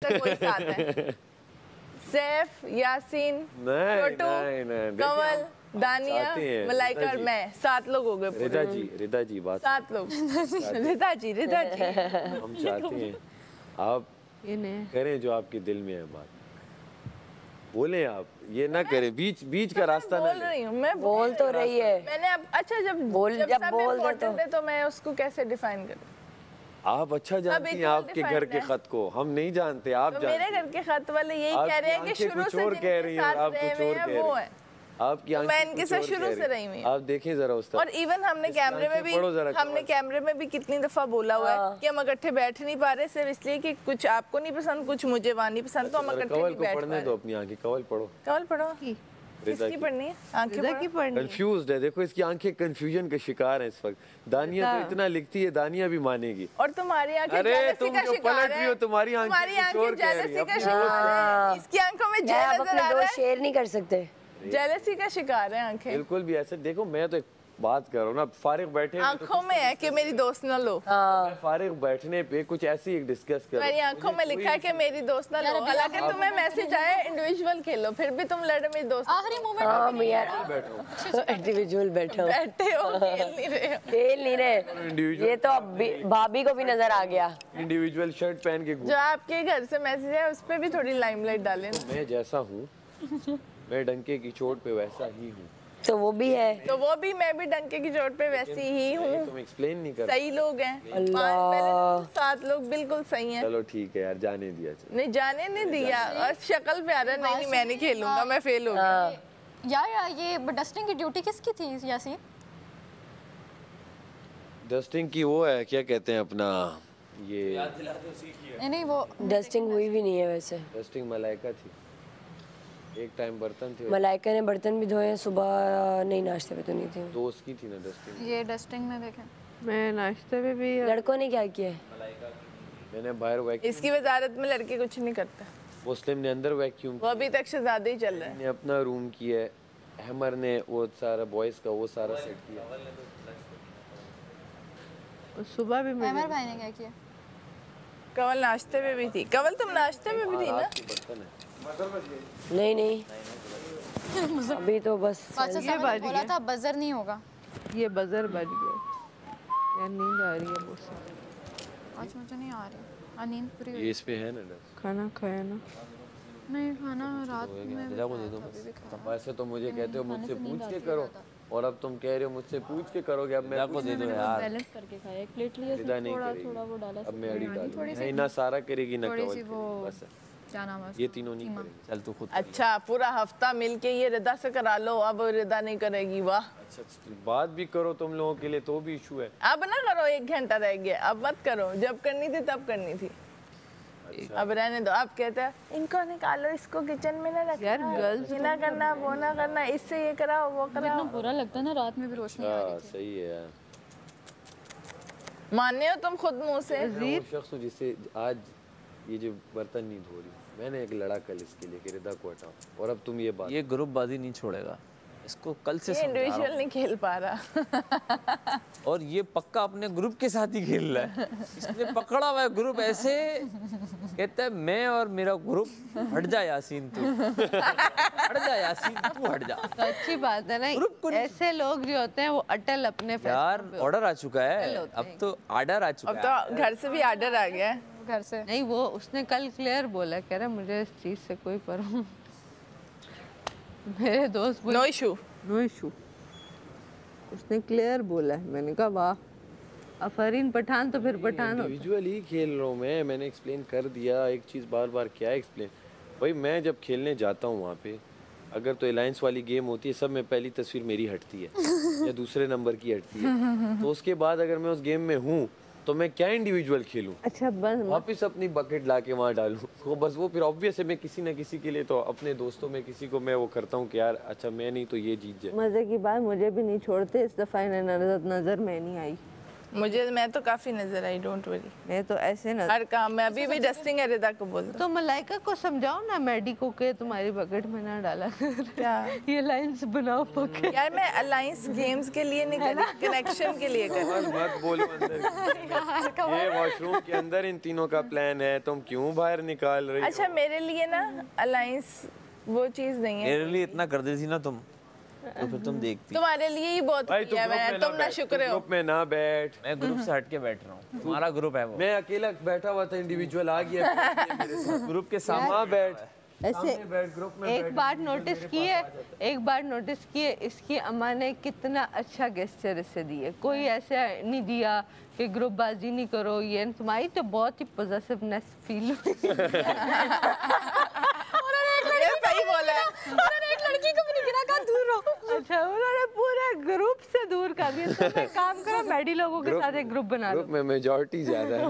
कोई साथ है। सैफ, यासीन, छोटू, कंवल, दानिया, मलाइका और मैं, 7 लोग हो गए। रिदा जी बात 7 लोग। रिदा जी हम चाहते हैं आप करें जो आपके दिल में है, बात बोले आप, ये ना करें बीच का रास्ता ना। बोल रही हूँ मैं, बोल तो रही है मैंने अब। अच्छा जब बोल दे तो मैं उसको कैसे डिफाइन करूँ? आप अच्छा जानती हैं आपके घर के खत को, हम नहीं जानते, आप तो जानते। मेरे घर के खत वाले यही कह रहे हैं कि शुरू से कह रही हैं, आप कुछ और कह रही हैं। आपकी तो मैं इनके साथ शुरू से रही हूँ। आप देखें जरा उस तरफ। और इवन हमने कैमरे में भी कितनी दफा बोला हुआ है कि हम इकट्ठे बैठ नहीं पा रहे, सिर्फ इसलिए कि कुछ आपको नहीं पसंद, कुछ मुझे वहाँ नहीं पसंद, तो हम इकट्ठे नहीं बैठ पा रहे। पढ़ने दो अपनी आंखें, कवल पढ़ो। कवल पढ़ो किसकी पढ़नी है? आंखें की पढ़नी। कंफ्यूज्ड है, देखो इसकी आंखें कंफ्यूजन का शिकार है इस वक्त। दानिया तो इतना लिखती है, दानिया भी मानेगी। और तुम्हारी आंखें अरे तुम जो पलट रही हो, तुम्हारी आंखें चोर कह रही है। इसकी आंखों में जेल नजर आ रहा है। शेयर नहीं कर सकते, जेलसी का शिकार है आंखें। बिल्कुल भी ऐसे देखो, मैं तो एक बात कर रहा हूँ ना, फारिग बैठे आंखों में है कि मेरी दोस्त ना लो। फारिग बैठने पे कुछ ऐसी एक डिस्कस कर, मेरी आंखों में लिखा है कि मेरी दोस्त ना लो। हालांकि तुम्हें मैसेज आया इंडिविजुअल खेलो, फिर भी तुम लड़ मेरी दोस्त। आखिरी मोमेंट में यार इंडिविजुअल बैठे हो, खेल नहीं रहे। ये तो अब भाभी को भी नजर आ गया। इंडिविजुअल शर्ट पहन के जो आपके घर से मैसेज है उस पे भी थोड़ी लाइमलाइट डालें। मैं जैसा हूँ, मैं डंके की चोट पे वैसा ही हूँ। तो वो भी है, तो वो भी, मैं भी डंके की चोट पे वैसी ही हूँ। तुम एक्सप्लेन नहीं कर, सही लोग हैं। 7 लोग बिल्कुल सही हैं। चलो ठीक है यार, जाने दिया। नहीं जाने नहीं दिया, और शक्ल पे आ रहा नहीं, मैं नहीं खेलूंगा, मैं फेल हो गया। यार ये डस्टिंग की ड्यूटी किसकी थी यासीन? डस्टिंग की वो है, क्या कहते हैं अपना, ये नहीं वो डस्टिंग हुई भी नहीं है वैसे। डस्टिंग मलाइका थी, एक टाइम बर्तन थे। मलाइका ने बर्तन भी धोए, सुबह नहीं नाश्ते पे तो नहीं थी, दोस्त की थी ना डस्टिंग। ये डस्टिंग में देखें, मैं नाश्ते पे भी। लड़कों ने क्या किया? मैंने बाहर वैक्यूम, इसकी वजारत में लड़के कुछ नहीं करते। मुस्लिम ने अंदर वैक्यूम, वो अभी तक शहजादे ही चल रहा है। ने अपना रूम किया, हैमर ने वो सारा बॉयज का वो सारा सेट किया। सुबह भी हैमर भाई ने क्या किया? कवल नाश्ते में भी थी। कवल तुम नाश्ते में भी थी ना? नहीं अभी तो बस ये बोला था बजर नहीं होगा। ये बजर बज गया यार, नींद आ रही है बहुत। आज मुझे नहीं आ रही, नींद पूरी ये इस पे है ना, खाना खाया ना? नहीं खाना रात में। वैसे तो मुझे कहते हो मुझसे पूछ के करो, और अब तुम कह रहे हो मुझसे पूछ के करोगे। अब मैं को दे दो यार, बैलेंस करके खाया, एक प्लेट लिया, थोड़ा वो डाला। अब मैं अड़ी डालूंगी, नहीं ना सारा करेगी ना कवल, बस क्या नाम है, ये तीनों नहीं करेंगे। चल तू खुद। अच्छा पूरा हफ्ता मिलके ये रिदा से करा लो, अब रिदा नहीं करेगी? वाह। अच्छा बात भी करो तुम लोगों के लिए तो भी इशू है। अब ना करो, 1 घंटा रह गया, अब मत करो, जब करनी थी तब करनी थी। अच्छा। अब रहने दो। आप कहते हैं इनको निकालो, इसको किचन में ना रखना यार, गर्ल्स ना करना, वो ना करना, इससे ये कराओ वो कराओ। इतना बुरा लगता है ना, रात में भी रोशनी आ रही थी। सही है यार, मानने हो तुम खुद मुंह से। वो शख्स जिसे आज ये जो बर्तन नहीं धो रही, मैंने एक लड़ा कल इसके लिए कि रिदा को हटाओ, और अब तुम ये बात, ये ग्रुपबाजी नहीं छोड़ेगा इसको, कल से इंडिविजुअल नहीं खेल पा रहा। और ये पक्का अपने ग्रुप के साथ ही खेल रहा है। इसने पकड़ा हुआ है ग्रुप, ऐसे कहता है मैं और मेरा ग्रुप, हट जा यासीन तू, हट जा यासीन तू, हट जा। तो अच्छी बात है ना, ऐसे लोग जो होते हैं वो अटल अपने यार ऑर्डर आ चुका है, अब तो ऑर्डर आ चुका है। अब तो घर से भी ऑर्डर आ गया है। घर से नहीं, वो उसने कल क्लियर बोला, कह रहा मुझे इस चीज से कोई परवाह, मेरे दोस्त नो इशू, नो इशू, उसने क्लियर बोला है। मैंने कहा वाह, अफरीन पठान तो फिर पठान इंडिविजुअल ही खेल रहा हूँ मैंने एक्सप्लेन कर दिया। एक चीज़ बार बार क्या एक्सप्लेन, भाई मैं जब खेलने जाता हूँ वहाँ पे, अगर तो अलायंस वाली गेम होती है, सब में पहली तस्वीर मेरी हटती है या दूसरे नंबर की हटती है, तो उसके बाद अगर मैं उस गेम में हूँ तो मैं क्या इंडिविजुअल खेलूं? अच्छा बस वापिस अपनी बकेट ला के वहाँ डालूं, वो बस वो फिर ऑब्वियस है, मैं किसी न किसी के लिए तो अपने दोस्तों में किसी को मैं वो करता हूँ कि यार अच्छा मैं नहीं तो ये जीत जाए। मजे की बात, मुझे भी नहीं छोड़ते, इस दफा नजर में नहीं आई। मैं तो काफी नजर आई, डोंट वरी। मैं तो ऐसे ना हर काम में अभी भी डस्टिंग है, रिदा को बोल दो। तो मलाइका को समझाओ ना मेडी को के तुम्हारी बकेट में ना डाला क्या ये लाइंस बनाओ पके। यार मैं अलायंस गेम्स के लिए नहीं करी, कनेक्शन के लिए करी। और मत बोलो अंदर ये वॉशरूम के अंदर इन तीनों का प्लान है, तुम क्यों बाहर निकाल रही हो? अच्छा मेरे लिए ना अलायंस वो चीज नहीं है। मेरे लिए इतना कर देती ना तुम, तो फिर तुम देखती। तुम्हारे लिए ही बहुत भाई किया मैंने, तुम ना शुक्र हो। ग्रुप में ना बैठ। मैं ग्रुप से हट के बैठ रहा हूँ, तुम्हारा ग्रुप है वो। मैं अकेला बैठा हुआ था, इंडिविजुअल आ गया मेरे साथ। ग्रुप के सामने बैठ, ऐसे सामने बैठ, ग्रुप में एक बार नोटिस किए इसकी अम्मा ने कितना अच्छा गेस्चर इसे दिए। कोई ऐसा नहीं दिया कि ग्रुप बाजी नहीं करो, ये तुम्हारी तो बहुत ही पॉजिटिवनेस फील हुई। ये सही बोला है। उन्होंने एक लड़की को भी नहीं गिरा, कहा दूर रहो। अच्छा उन्होंने पूरे ग्रुप से दूर कर दिया। तो एक काम करो मैडी लोगों के साथ एक ग्रुप बना लो। ग्रुप में मेजॉरिटी ज्यादा है,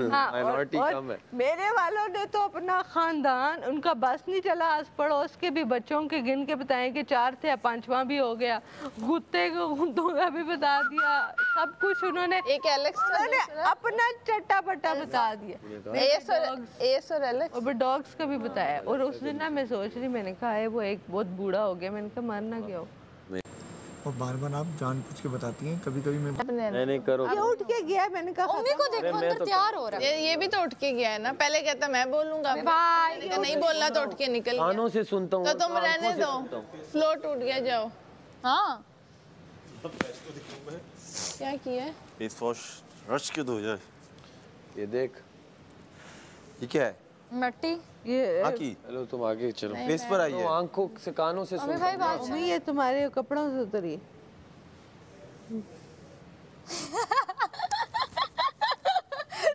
माइनॉरिटी कम है। मेरे वालों ने तो अपना खानदान, उनका बस नहीं चला, आस पड़ोस के भी बच्चों के गिन के बताएं कि 4 थे, 5वां भी हो गया, गुत्ते को गुत्तों का भी बता दिया, सब कुछ उन्होंने एक एलेक्स उन्होंने अपना चट्टा पट्टा बता दिया। एस और एलेक्स और डॉग्स का भी बताया। और उस दिन ना मैं सोच रही, मैंने कहा है वो एक बहुत बूढ़ा हो गया, मैंने कहा मरना क्या हो। और बार-बार आप जानबूझ के बताती हैं, कभी-कभी मैं नहीं करो। ये उठ के गया, मैंने कहा मम्मी को देखो अंदर तैयार हो रहा है। ये भी तो उठ के गया है ना, पहले कहता मैं बोलूंगा, मैंने कहा नहीं बोलना तो उठ के निकल गया। कानों से सुनता हूँ तो तुम रहने दो, फ्लो टूट गया, जाओ। हाँ क्या किया है? फेस वॉश रश क्यों धो जाए? ये देख, ये क्या है? मिट्टी। ये आकी चलो तुम आगे चलो। फेस पर आई तो है। आंखों से कानों से अभी सुन। भाई बात मम्मी ये तुम्हारे कपड़ों से उतरी।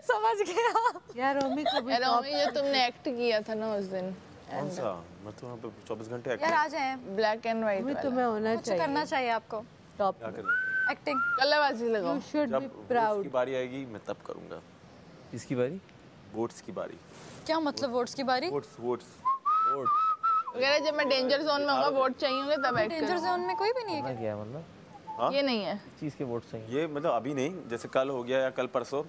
समझ गया। यार रोमी को भी रोमी जो तुमने एक्ट किया था ना उस दिन, कौन सा? मैं तो वहाँ पे 24 घंटे यार आ जाए, ब्लैक एंड व्हाइट भी वाला, तुम्हें होना कुछ चाहिए करना चाहिए आपको। Top acting. कलाबाजी लगाओ। यू शुड बी जब बोट्स प्राउड। की बारी आएगी मैं तब करूँगा। इसकी बारी। बोट्स की बारी। क्या मतलब वोट्स की बारी? वोट्स वोट्स अगर जब मैं डेंजर जोन में होगा, वोट चाहिए होंगे तब एक्ट डेंजर जोन में कोई भी नहीं है क्या? क्या मतलब? हाँ? ये नहीं है। चीज के वोट सही। ये मतलब अभी नहीं, जैसे कल हो गया या कल परसों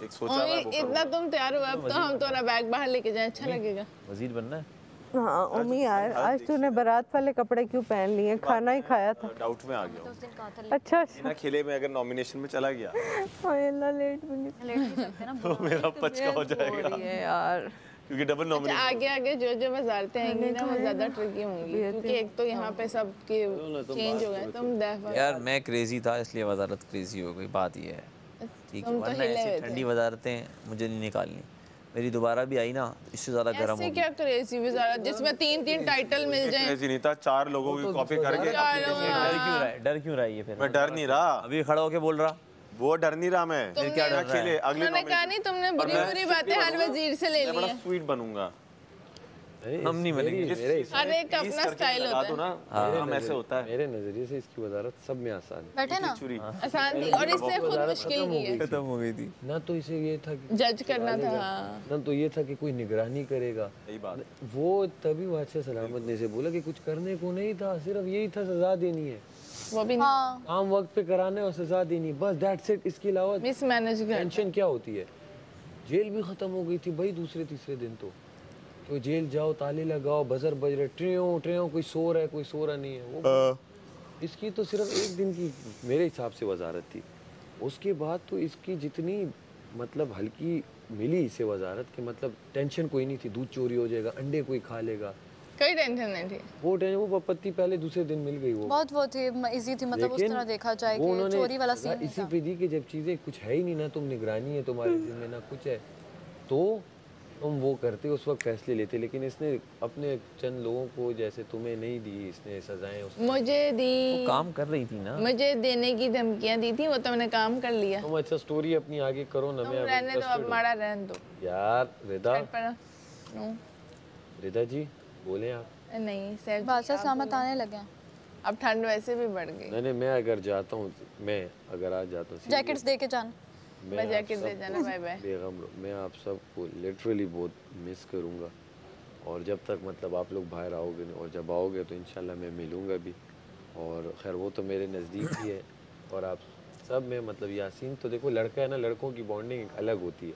एक सोचा हुआ है वो इतना तुम तैयार हुआ, अब तो हम तुम्हारा बैग बाहर लेके जाए, अच्छा लगेगा। वजीर बनना है। हाँ ओमी यार, आज तूने बारात वाले कपड़े क्यों पहन लिए? खाना ही खाया था। डाउट में आ गया हूँ। अच्छा बिना खेले में अगर नॉमिनेशन में चला गया अल्लाह लेट भी नहीं लेट नहीं सकते ना। तो मेरा पचका हो जाएगा, यार क्योंकि डबल नॉमिनेशन। आगे आगे जो जो वजारतें आएंगी ना वो ज्यादा ट्रिकी होंगी, क्योंकि एक तो यहाँ पे सब के चेंज हो गए। तुम देख यार मैं क्रेजी था इसलिए वजारत क्रेजी हो गई, बात ये है। ठीक है, तुम तो वरना हिले ऐसी हुए ठंडी वजारतें मुझे नहीं निकालनी। मेरी दोबारा भी आई ना, इससे ज्यादा गर्म ऐसे होगी। क्या क्रेजी वजारत जिसमें 3-3 टाइटल मिल जाए। ऐसी नहीं था, 4 लोगों की कॉपी करके। डर क्यों रहा है ये फिर? मैं डर नहीं रहा, अभी खड़ा होके बोल रहा। वो डर नहीं रहा मैं। तुमने क्या डर रहा है? खेले अगले उन्होंने कहा नहीं तुमने बुरी बुरी बातें हर वजीर से ले मैं ली बड़ा हैं। स्वीट बनूंगा। हम नहीं बनेंगे। हर एक का अपना स्टाइल होता है। ना काम ऐसे होता है। मेरे नजरिए से इसकी वजारत सब में आसान है। बैठे ना। चुरी आसान थी और इसने खुद मुश्किल की है। खत्म हो गई थी। ना तो इसे ये था कि जज करना था। हाँ। ना तो ये था कि कोई निगरानी करेगा। सही बात। वो तभी बादशाह सलामत ने से बोला कि कुछ करने को नहीं था, सिर्फ यही था सजा देनी है, वो भी हाँ काम वक्त पे कराना है और सजा देनी है, बस दैट्स इट। इसके अलावा मिसमैनेज कर। टेंशन क्या होती है? जेल भी खत्म हो गई थी भाई दूसरे तीसरे दिन तो जेल जाओ, ताले लगाओ, बजर बज रहे, ट्रेयों कोई सो रहा है, कोई सो रहा नहीं है। वो इसकी तो सिर्फ एक दिन की मेरे हिसाब से वजारत थी। उसके बाद तो इसकी जितनी मतलब हल्की मिली इसे वजारत के, मतलब टेंशन कोई नहीं थी, दूध चोरी हो जाएगा, अंडे कोई खा लेगा, कोई टेंशन नहीं थी। वो पत्ती पहले दूसरे दिन मिल गई। वो थी इजी थी, मतलब उस लेकिन तरह देखा जाए वो कि उन्होंने चोरी वाला सीन इसी पे दी कि जब चीजें कुछ है ही नहीं ना, तुम निगरानी है तुम्हारे जिम्मे ना कुछ है, तो तुम वो करते उस वक्त फैसले लेते। लेकिन इसने अपने चंद लोगों को, जैसे तुम्हें नहीं दी इसने सजाएं, मुझे दी, वो काम कर रही थी ना। मुझे देने की धमकियां दी थी, वो तो मैंने काम कर लिया। तुम अच्छा स्टोरी अपनी आगे करो ना। तुम मैं रहने दो, अब माड़ा रहने दो यार। रिदा नो रिदा जी बोले आप। नहीं सैफ बादशाह सलामत आने लगे हैं। अब ठंड वैसे भी बढ़ गई। नहीं मैं अगर जाता हूँ, मैं अगर आज जाता हूँ, जैकेट्स दे के जान। मैं जैकेट दे जाना, बाय बाय। बेगम मैं आप सबको लिटरली बहुत मिस करूँगा। और जब तक मतलब आप लोग बाहर आओगे नहीं, और जब आओगे तो इंशाल्लाह मैं मिलूँगा भी। और खैर वो तो मेरे नज़दीक ही है, और आप सब में मतलब यासीन तो देखो लड़का है ना, लड़कों की बॉन्डिंग अलग होती है।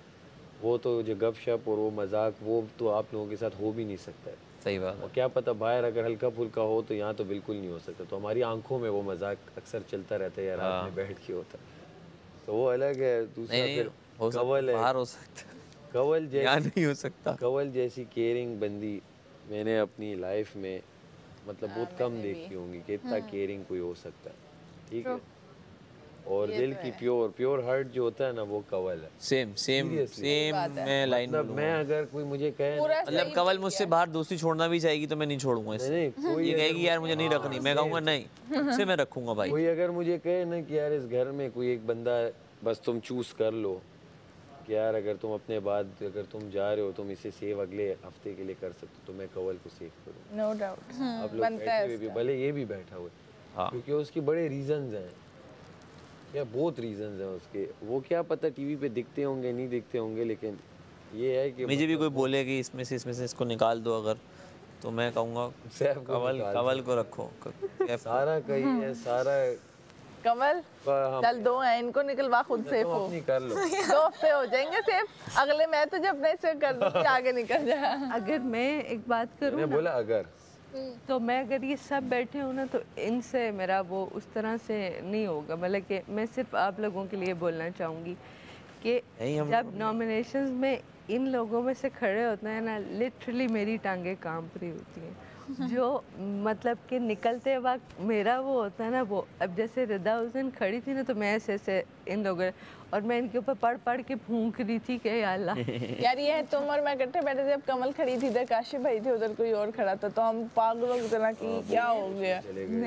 वो तो जो गपशप और वो मजाक वो तो आप लोगों के साथ हो भी नहीं सकता है। सही बात है। और क्या पता बाहर अगर हल्का फुल्का हो तो यहाँ तो बिल्कुल नहीं हो सकता। तो हमारी आंखों में वो मजाक अक्सर चलता रहता है या रात में बैठ के होता है, तो वो अलग है। दूसरा फिर कंवल है, बाहर हो सकता है, कंवल यहाँ जैसी नहीं हो सकता। कंवल जैसी केयरिंग बंदी मैंने अपनी लाइफ में मतलब बहुत कम देखी होंगी कि इतना केयरिंग कोई हो सकता है। ठीक है, और दिल की प्योर हार्ट जो होता है ना वो कंवल है। सेम मैं लाइन मतलब मैं अगर कोई मुझे कहे मतलब कंवल मुझसे बाहर दोस्ती छोड़ना भी चाहेगी तो मैं नहीं छोड़ूंगा इसे। नहीं कोई ये कहेगी यार मुझे नहीं रखनी, मैं कहूँगा नहीं मुझसे मैं रखूंगा भाई। कोई अगर मुझे कहे ना कि यार इस घर में कोई एक बंदा है, बस तुम चूज कर लो कि यार अगर तुम अपने बाद अगर तुम जा रहे हो तुम इसे सेव अगले हफ्ते के लिए कर सकते हो तो मैं कंवल को सेव करूँ। नो डाउट आप लोग बैठे हुए भी भले ये भी बैठा हुआ है, क्योंकि उसकी बड़े रीजंस हैं या बहुत रीजंस हैं उसके। वो क्या पता टीवी पे दिखते होंगे नहीं दिखते होंगे, लेकिन ये है कि मुझे भी कोई बोले कि इसमें से इसको निकाल दो अगर, तो मैं कहूँगा कंवल को रखो। सारा कही है, सारा कंवल चल 2 हैं, इनको निकलवा खुद सेफ हो। कर लो 2 हफ्ते हो जाएंगे सेफ, अगले मैं तुझे अपने से कर दूँ आगे निकल जा। अगर मैं एक बात करूँ मैंने बोला अगर तो मैं अगर ये सब बैठे हूँ ना तो इनसे मेरा वो उस तरह से नहीं होगा। मतलब कि मैं सिर्फ आप लोगों के लिए बोलना चाहूँगी कि जब नॉमिनेशंस में इन लोगों में से खड़े होते हैं ना, लिटरली मेरी टांगें कांप रही होती हैं। जो मतलब कि निकलते वक्त मेरा वो होता है ना, वो अब जैसे रिदा उस दिन खड़ी थी ना तो मैं ऐसे इन लोगों और मैं इनके ऊपर पढ़ के भूख रही थी कि या अल्लाह यार ये तुम और मैं इकट्ठे बैठे थे, अब कमल खड़ी थी इधर, काशी भाई थे उधर, कोई और खड़ा था, तो हम पागलों की तरह की क्या हो गया,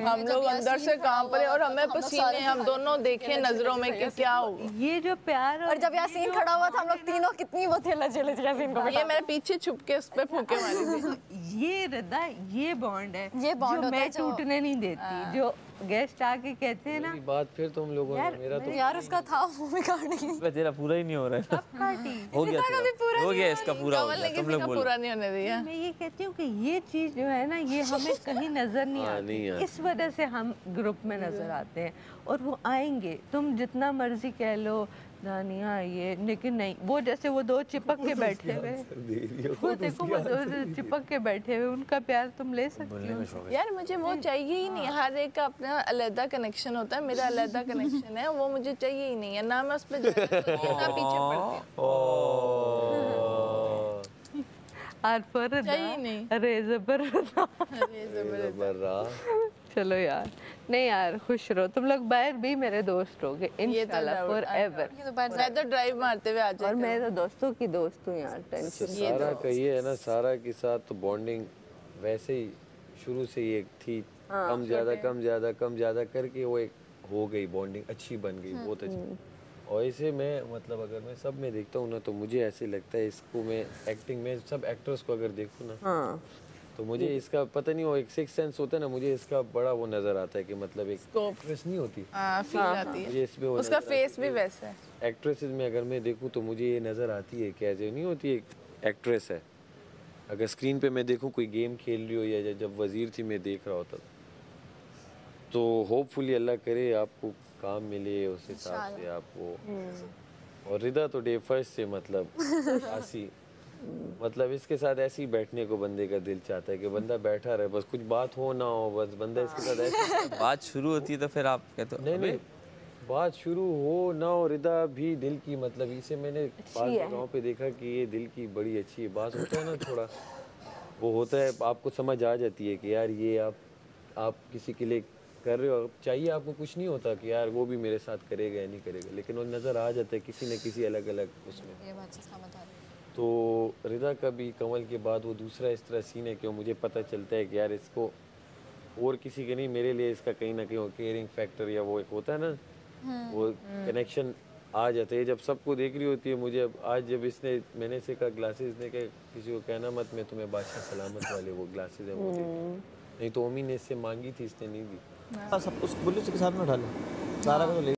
हम लोग अंदर से कांप रहे और हमें पसीने, हम दोनों देखे नजरों में कि क्या हो। ये जो प्यार और जब यासीन खड़ा हुआ था हम लोग तीनों कितनी वो थे लजे यासीन को। ये मेरे पीछे छुप के उस पे फूंके मारी थी। ये रिदा ये बॉन्ड है, ये बॉन्ड जो मैं टूटने नहीं देती। जो गेस्ट आके कहते हैं ना बात, फिर तुम लोगों ने मेरा तो यार उसका था वो भी काटने की, तेरा पूरा ही नहीं हो रहा है। हो गया हो गया इसका पूरा हो गया, तुम लोग बोलो। पूरा नहीं होने दिया। मैं ये कहती हूँ कि ये चीज़ जो है ना ये हमें कहीं नजर नहीं आती, इस वजह से हम ग्रुप में नजर आते हैं और वो आएंगे। तुम जितना मर्जी कह लो दानिया ये, लेकिन नहीं, वो जैसे वो 2 चिपक के बैठे हुए, वो देखो वो 2 चिपक के बैठे हुए, उनका प्यार तुम ले सकती हो। यार मुझे वो चाहिए ही नहीं, हर एक का अपना अलग कनेक्शन होता है, मेरा अलग कनेक्शन है, वो मुझे चाहिए ही नहीं है, ना मैं उस पर ना पीछे पड़ती हूँ। चाहिए नहीं। अरे जबर चलो यार, नहीं यार खुश रहो तुम लोग, बाहर भी मेरे दोस्त रहोगे इंशाल्लाह फॉरएवर। मैं तो ड्राइव मारते हुए आ जाऊँ और मैं तो दोस्तों की दोस्त हूँ यार, टेंशन। सारा कहिए है ना, सारा के साथ तो बॉन्डिंग वैसे ही शुरू से ही एक थी, कम ज्यादा करके वो एक हो गई बॉन्डिंग, अच्छी बन गई, बहुत अच्छी। और इसे मैं मतलब अगर मैं सब में देखता हूँ ना तो मुझे ऐसे लगता है इसको मैं एक्टिंग में सब एक्टर्स को अगर देखूँ ना तो मुझे इसका पता नहीं, वो एक सिक्स सेंस होता है ना, मुझे इसका बड़ा वो नजर आता है कि मतलब एक एक्ट्रेस नहीं होती, फील आती है इसमें उसका फेस भी वैसा है। एक्ट्रेसेस में अगर मैं देखूँ तो मुझे ये नज़र आती है कि ऐसे नहीं होती एक एक्ट्रेस है। अगर स्क्रीन पे मैं देखूँ कोई गेम खेल रही हो या जब वजीर थी मैं देख रहा होता, तो होपफुली अल्लाह करे आपको काम मिले उस हिसाब से आपको। और रिदा तो डे फर्स्ट से मतलब आसी मतलब इसके साथ ऐसे ही बैठने को बंदे का दिल चाहता है कि बंदा बैठा रहे, बस कुछ बात हो ना हो, बस बंदा इसके साथ ऐसे बात शुरू होती है तो फिर आप कहते हो नहीं बात शुरू हो ना हो। रिदा भी दिल की मतलब इसे मैंने बात गाँव पे देखा कि ये दिल की बड़ी अच्छी बात होता है ना, थोड़ा वो होता है, आपको समझ आ जाती है कि यार ये आप किसी के लिए कर रहे हो, चाहिए आपको कुछ नहीं होता कि यार वो भी मेरे साथ करेगा या नहीं करेगा, लेकिन वो नज़र आ जाता है किसी न किसी अलग अलग उसमें। ये बात से समझ आ रही है। तो रिदा का भी कंवल के बाद वो दूसरा इस तरह सीन है कि मुझे पता चलता है कि यार इसको और किसी के नहीं, मेरे लिए इसका कहीं ना कहीं वो केयरिंग फैक्टर या वो एक होता है ना वो कनेक्शन आ जाता है जब सबको देख रही होती है। मुझे अब आज जब इसने मैंने से कहा ग्लासेस ने कहा किसी को कहना मत, मैं तुम्हें बादशाह सलामत वाले वो ग्लासेस हैं मुझे, नहीं तो ओमी ने इससे मांगी थी, इसने नहीं दी। सब उस बुल्लू के साथ में उठा लो सारा को ले